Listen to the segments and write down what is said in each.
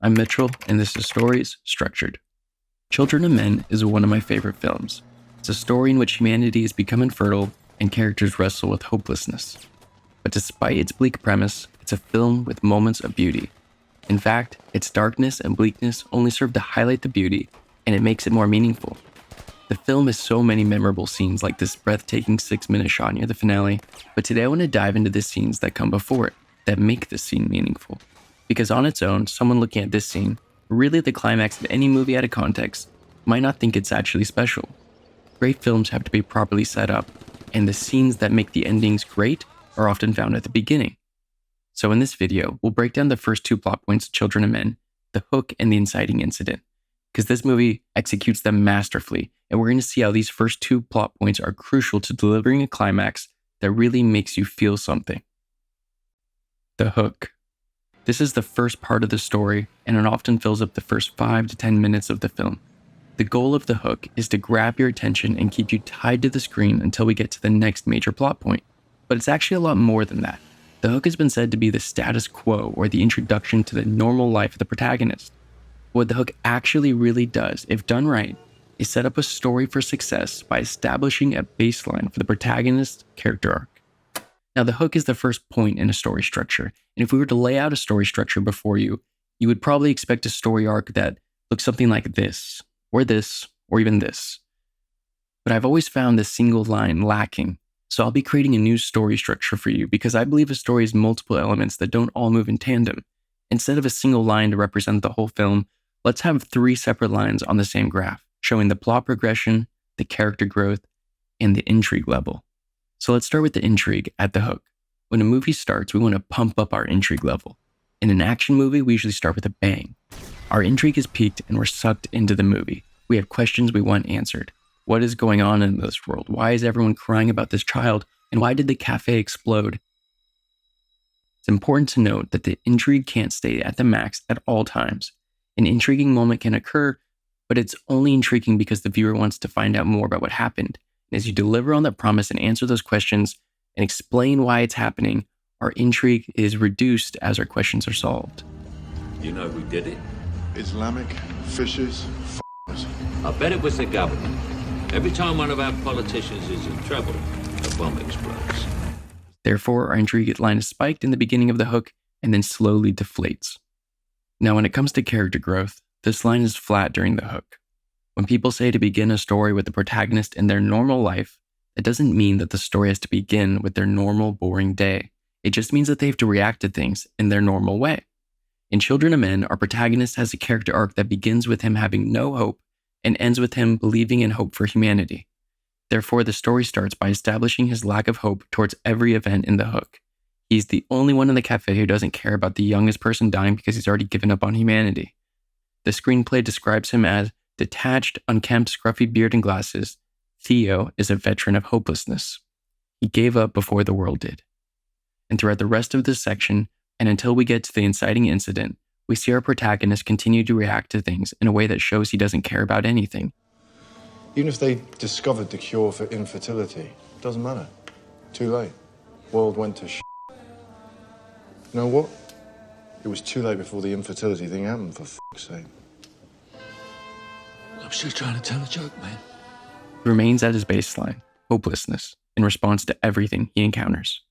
I'm Mitchell, and this is Stories Structured. Children of Men is one of my favorite films. It's a story in which humanity has become infertile and characters wrestle with hopelessness. But despite its bleak premise, it's a film with moments of beauty. In fact, its darkness and bleakness only serve to highlight the beauty, and it makes it more meaningful. The film has so many memorable scenes like this breathtaking 6-minute shot near the finale, but today I want to dive into the scenes that come before it, that make this scene meaningful. Because on its own, someone looking at this scene, really the climax of any movie out of context, might not think it's actually special. Great films have to be properly set up, and the scenes that make the endings great are often found at the beginning. So in this video, we'll break down the first two plot points of Children of Men, the hook and the inciting incident, because this movie executes them masterfully, and we're going to see how these first two plot points are crucial to delivering a climax that really makes you feel something. The hook. This is the first part of the story, and it often fills up the first 5 to 10 minutes of the film. The goal of the hook is to grab your attention and keep you tied to the screen until we get to the next major plot point. But it's actually a lot more than that. The hook has been said to be the status quo, or the introduction to the normal life of the protagonist. What the hook actually really does, if done right, is set up a story for success by establishing a baseline for the protagonist's character arc. Now, the hook is the first point in a story structure, and if we were to lay out a story structure before you, you would probably expect a story arc that looks something like this, or even this. But I've always found this single line lacking, so I'll be creating a new story structure for you because I believe a story is multiple elements that don't all move in tandem. Instead of a single line to represent the whole film, let's have 3 separate lines on the same graph, showing the plot progression, the character growth, and the intrigue level. So let's start with the intrigue at the hook. When a movie starts, we want to pump up our intrigue level. In an action movie, we usually start with a bang. Our intrigue is peaked and we're sucked into the movie. We have questions we want answered. What is going on in this world? Why is everyone crying about this child? And why did the cafe explode? It's important to note that the intrigue can't stay at the max at all times. An intriguing moment can occur, but it's only intriguing because the viewer wants to find out more about what happened. And as you deliver on that promise and answer those questions and explain why it's happening, our intrigue is reduced as our questions are solved. You know who did it? Islamic fishers. I bet it was the government. Every time one of our politicians is in trouble, a bomb explodes. Therefore, our intrigue line is spiked in the beginning of the hook and then slowly deflates. Now, when it comes to character growth, this line is flat during the hook. When people say to begin a story with the protagonist in their normal life, it doesn't mean that the story has to begin with their normal, boring day. It just means that they have to react to things in their normal way. In Children of Men, our protagonist has a character arc that begins with him having no hope and ends with him believing in hope for humanity. Therefore, the story starts by establishing his lack of hope towards every event in the hook. He's the only one in the cafe who doesn't care about the youngest person dying because he's already given up on humanity. The screenplay describes him as detached, unkempt, scruffy beard and glasses. Theo is a veteran of hopelessness. He gave up before the world did. And throughout the rest of this section, and until we get to the inciting incident, we see our protagonist continue to react to things in a way that shows he doesn't care about anything. Even if they discovered the cure for infertility, it doesn't matter. Too late. World went to shit. You know what? It was too late before the infertility thing happened, for fuck's sake. I'm still trying to tell a joke, man. He remains at his baseline, hopelessness, in response to everything he encounters.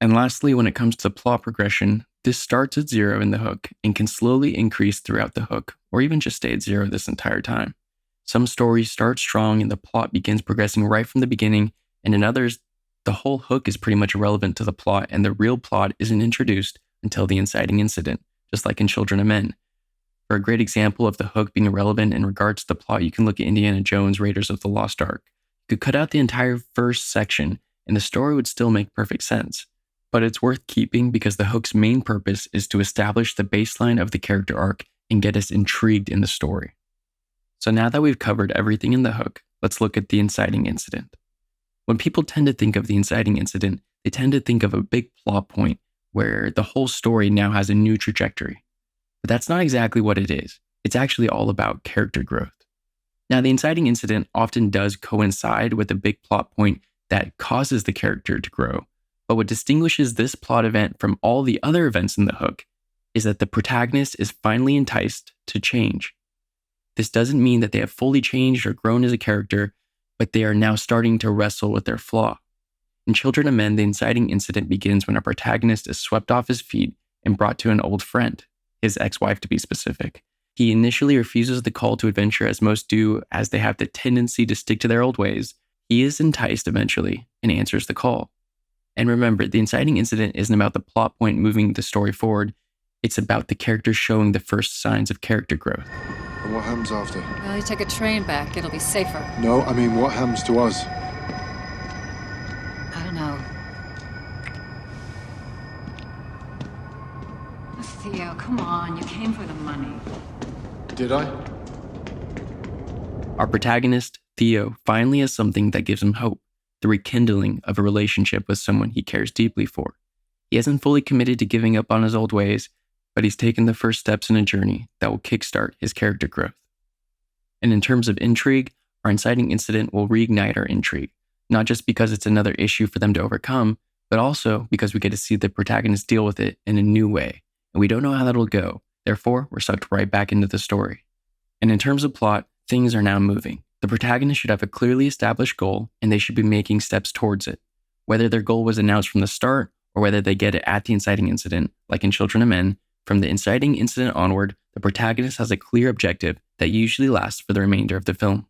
And lastly, when it comes to the plot progression, this starts at 0 in the hook and can slowly increase throughout the hook, or even just stay at 0 this entire time. Some stories start strong and the plot begins progressing right from the beginning, and in others, the whole hook is pretty much irrelevant to the plot and the real plot isn't introduced until the inciting incident, just like in Children of Men. For a great example of the hook being irrelevant in regards to the plot, you can look at Indiana Jones' Raiders of the Lost Ark. You could cut out the entire first section and the story would still make perfect sense. But it's worth keeping because the hook's main purpose is to establish the baseline of the character arc and get us intrigued in the story. So now that we've covered everything in the hook, let's look at the inciting incident. When people tend to think of the inciting incident, they tend to think of a big plot point where the whole story now has a new trajectory. But that's not exactly what it is. It's actually all about character growth. Now, the inciting incident often does coincide with a big plot point that causes the character to grow. But what distinguishes this plot event from all the other events in the hook is that the protagonist is finally enticed to change. This doesn't mean that they have fully changed or grown as a character, but they are now starting to wrestle with their flaw. In Children of Men, the inciting incident begins when our protagonist is swept off his feet and brought to an old friend, his ex-wife to be specific. He initially refuses the call to adventure, as most do, as they have the tendency to stick to their old ways. He is enticed eventually and answers the call. And remember, the inciting incident isn't about the plot point moving the story forward. It's about the characters showing the first signs of character growth. And what happens after? Well, you take a train back. It'll be safer. No, I mean, what happens to us? I don't know. Theo, come on. You came for the money. Did I? Our protagonist, Theo, finally has something that gives him hope, the rekindling of a relationship with someone he cares deeply for. He hasn't fully committed to giving up on his old ways, but he's taken the first steps in a journey that will kickstart his character growth. And in terms of intrigue, our inciting incident will reignite our intrigue, not just because it's another issue for them to overcome, but also because we get to see the protagonist deal with it in a new way, and we don't know how that'll go. Therefore, we're sucked right back into the story. And in terms of plot, things are now moving. The protagonist should have a clearly established goal, and they should be making steps towards it. Whether their goal was announced from the start, or whether they get it at the inciting incident, like in Children of Men, from the inciting incident onward, the protagonist has a clear objective that usually lasts for the remainder of the film.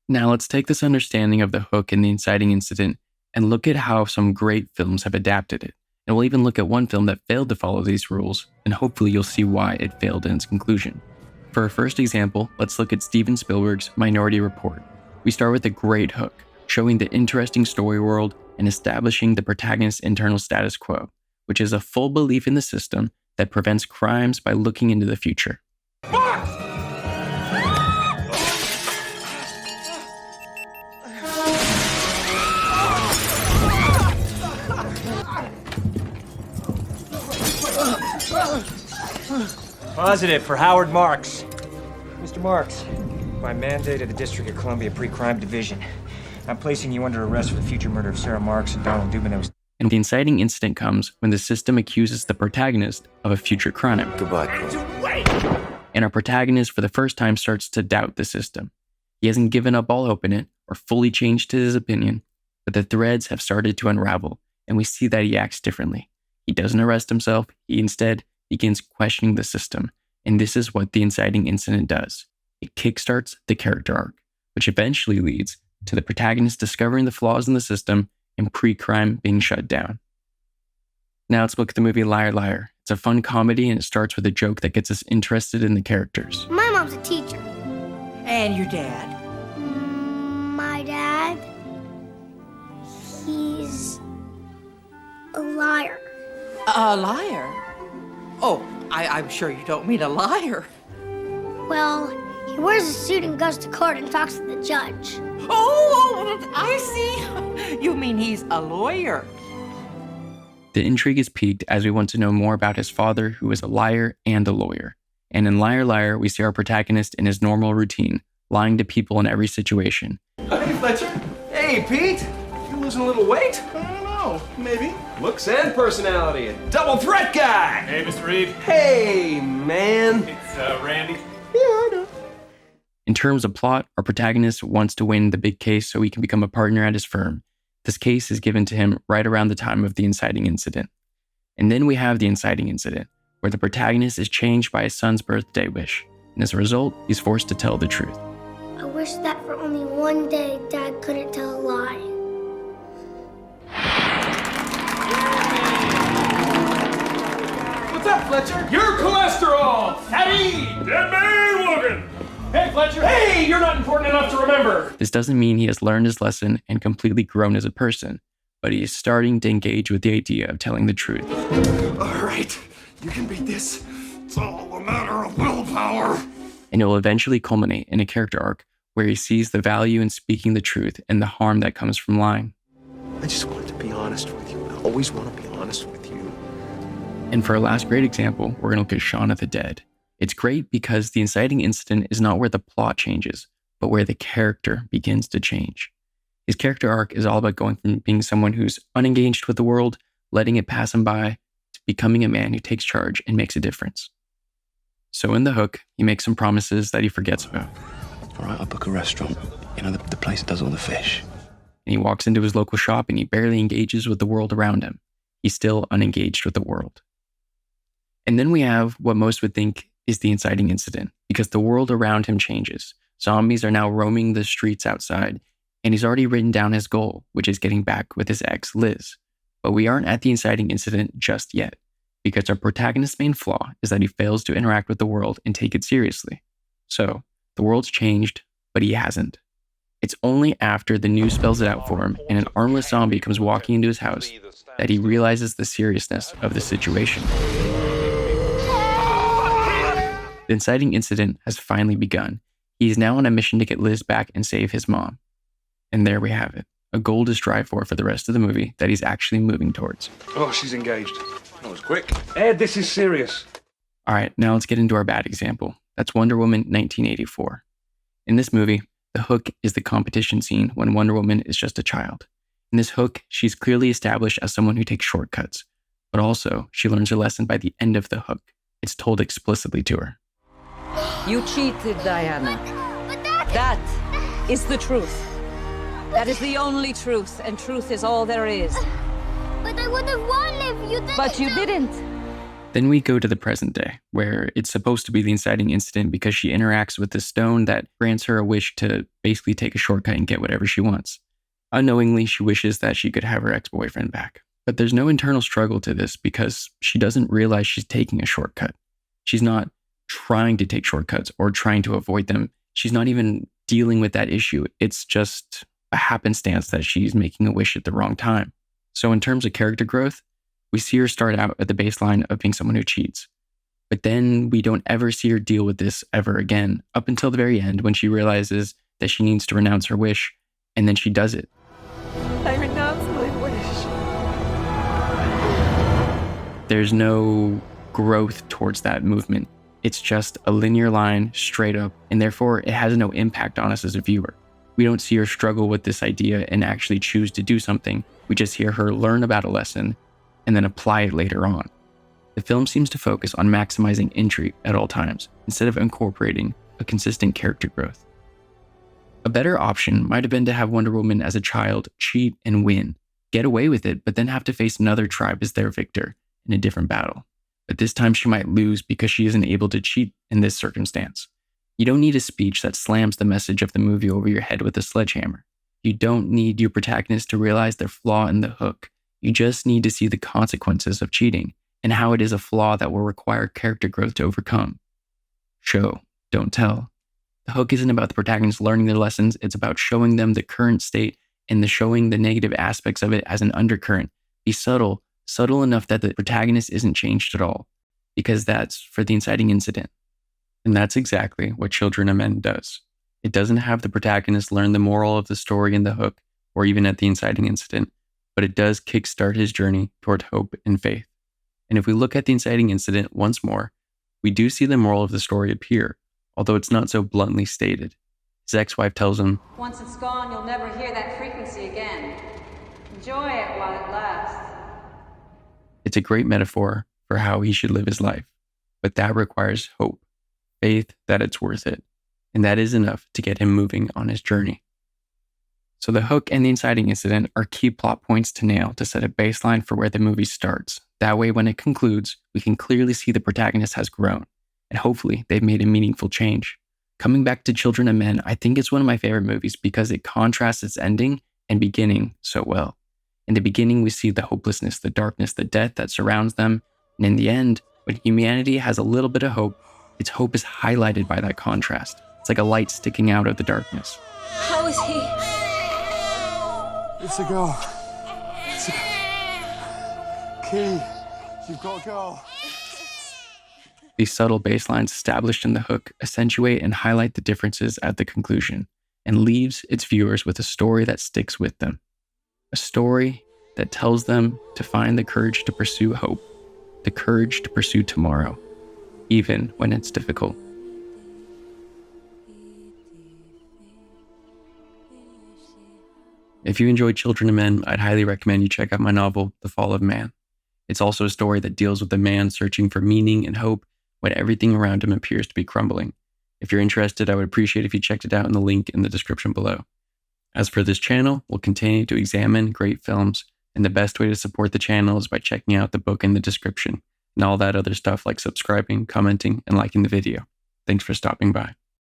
Now let's take this understanding of the hook in the inciting incident and look at how some great films have adapted it. And we'll even look at one film that failed to follow these rules, and hopefully you'll see why it failed in its conclusion. For our first example, let's look at Steven Spielberg's Minority Report. We start with a great hook, showing the interesting story world and establishing the protagonist's internal status quo, which is a full belief in the system that prevents crimes by looking into the future. Positive for Howard Marks. Mr. Marks, by mandate of the District of Columbia Pre-Crime Division, I'm placing you under arrest for the future murder of Sarah Marks and Donald Dubinow. And the inciting incident comes when the system accuses the protagonist of a future crime. Goodbye, Chloe. And our protagonist for the first time starts to doubt the system. He hasn't given up all hope in it or fully changed his opinion, but the threads have started to unravel, and we see that he acts differently. He doesn't arrest himself, he instead begins questioning the system, and this is what the inciting incident does. It kickstarts the character arc, which eventually leads to the protagonist discovering the flaws in the system and pre-crime being shut down. Now let's look at the movie Liar Liar. It's a fun comedy and it starts with a joke that gets us interested in the characters. My mom's a teacher. And your dad? My dad, he's a liar. A liar? Oh, I'm sure you don't mean a liar. Well, he wears a suit and goes to court and talks to the judge. Oh, I see. You mean he's a lawyer? The intrigue is piqued as we want to know more about his father, who is a liar and a lawyer. And in Liar Liar, we see our protagonist in his normal routine, lying to people in every situation. Hey, Fletcher. Hey, Pete. You losing a little weight? I don't know. Maybe. Looks and personality. A double threat guy. Hey, Mr. Reed. Hey, man. It's Randy. Yeah, I know. In terms of plot, our protagonist wants to win the big case so he can become a partner at his firm. This case is given to him right around the time of the inciting incident. And then we have the inciting incident, where the protagonist is changed by his son's birthday wish, and as a result, he's forced to tell the truth. I wish that for only one day Dad couldn't tell a lie. What's up, Fletcher? Your cholesterol. Fatty. Dead man Logan. Hey, Fletcher. Hey, you're not important enough to remember. This doesn't mean he has learned his lesson and completely grown as a person, but he is starting to engage with the idea of telling the truth. All right. You can beat this. It's all a matter of willpower. And it will eventually culminate in a character arc where he sees the value in speaking the truth and the harm that comes from lying. I just wanted to be honest with you. I always want to be honest with you. And for our last great example, we're going to look at Shaun of the Dead. It's great because the inciting incident is not where the plot changes, but where the character begins to change. His character arc is all about going from being someone who's unengaged with the world, letting it pass him by, to becoming a man who takes charge and makes a difference. So in The Hook, he makes some promises that he forgets about. All right, I'll book a restaurant. You know, the place that does all the fish. And he walks into his local shop and he barely engages with the world around him. He's still unengaged with the world. And then we have what most would think is the inciting incident, because the world around him changes. Zombies are now roaming the streets outside, and he's already written down his goal, which is getting back with his ex, Liz. But we aren't at the inciting incident just yet, because our protagonist's main flaw is that he fails to interact with the world and take it seriously. So, the world's changed, but he hasn't. It's only after the news spells it out for him and an armless zombie comes walking into his house that he realizes the seriousness of the situation. The inciting incident has finally begun. He is now on a mission to get Liz back and save his mom. And there we have it, a goal to strive for the rest of the movie that he's actually moving towards. Oh, she's engaged. That was quick. Ed, this is serious. All right, now let's get into our bad example. That's Wonder Woman 1984. In this movie, the hook is the competition scene when Wonder Woman is just a child. In this hook, she's clearly established as someone who takes shortcuts, but also she learns her lesson by the end of the hook. It's told explicitly to her. You cheated, Diana. But That is the truth. That is the only truth, and truth is all there is. But I would have won if you didn't. But you didn't. Then we go to the present day, where it's supposed to be the inciting incident because she interacts with the stone that grants her a wish to basically take a shortcut and get whatever she wants. Unknowingly, she wishes that she could have her ex-boyfriend back. But there's no internal struggle to this because she doesn't realize she's taking a shortcut. She's not trying to take shortcuts or trying to avoid them. She's not even dealing with that issue. It's just a happenstance that she's making a wish at the wrong time. So in terms of character growth, we see her start out at the baseline of being someone who cheats. But then we don't ever see her deal with this ever again, up until the very end when she realizes that she needs to renounce her wish, and then she does it. I renounce my wish. There's no growth towards that movement. It's just a linear line straight up, and therefore it has no impact on us as a viewer. We don't see her struggle with this idea and actually choose to do something. We just hear her learn about a lesson and then apply it later on. The film seems to focus on maximizing intrigue at all times, instead of incorporating a consistent character growth. A better option might have been to have Wonder Woman as a child cheat and win, get away with it, but then have to face another tribe as their victor in a different battle. But this time she might lose because she isn't able to cheat in this circumstance. You don't need a speech that slams the message of the movie over your head with a sledgehammer. You don't need your protagonist to realize their flaw in the hook. You just need to see the consequences of cheating and how it is a flaw that will require character growth to overcome. Show, don't tell. The hook isn't about the protagonist learning their lessons, it's about showing them the current state and showing the negative aspects of it as an undercurrent. Be subtle enough that the protagonist isn't changed at all, because that's for the inciting incident. And that's exactly what Children of Men does. It doesn't have the protagonist learn the moral of the story in the hook, or even at the inciting incident, but it does kickstart his journey toward hope and faith. And if we look at the inciting incident once more, we do see the moral of the story appear, although it's not so bluntly stated. His ex-wife tells him, "Once it's gone, you'll never hear that frequency again. Enjoy it while it lasts." It's a great metaphor for how he should live his life, but that requires hope, faith that it's worth it, and that is enough to get him moving on his journey. So the hook and the inciting incident are key plot points to nail to set a baseline for where the movie starts. That way, when it concludes, we can clearly see the protagonist has grown, and hopefully they've made a meaningful change. Coming back to Children of Men, I think it's one of my favorite movies because it contrasts its ending and beginning so well. In the beginning, we see the hopelessness, the darkness, the death that surrounds them, and in the end, when humanity has a little bit of hope, its hope is highlighted by that contrast. It's like a light sticking out of the darkness. How is he? It's a go. Key, you've got to go. These subtle baselines established in the hook accentuate and highlight the differences at the conclusion, and leaves its viewers with a story that sticks with them. A story that tells them to find the courage to pursue hope, the courage to pursue tomorrow, even when it's difficult. If you enjoyed Children of Men, I'd highly recommend you check out my novel, The Fall of Man. It's also a story that deals with a man searching for meaning and hope when everything around him appears to be crumbling. If you're interested, I would appreciate if you checked it out in the link in the description below. As for this channel, we'll continue to examine great films, and the best way to support the channel is by checking out the book in the description, and all that other stuff like subscribing, commenting, and liking the video. Thanks for stopping by.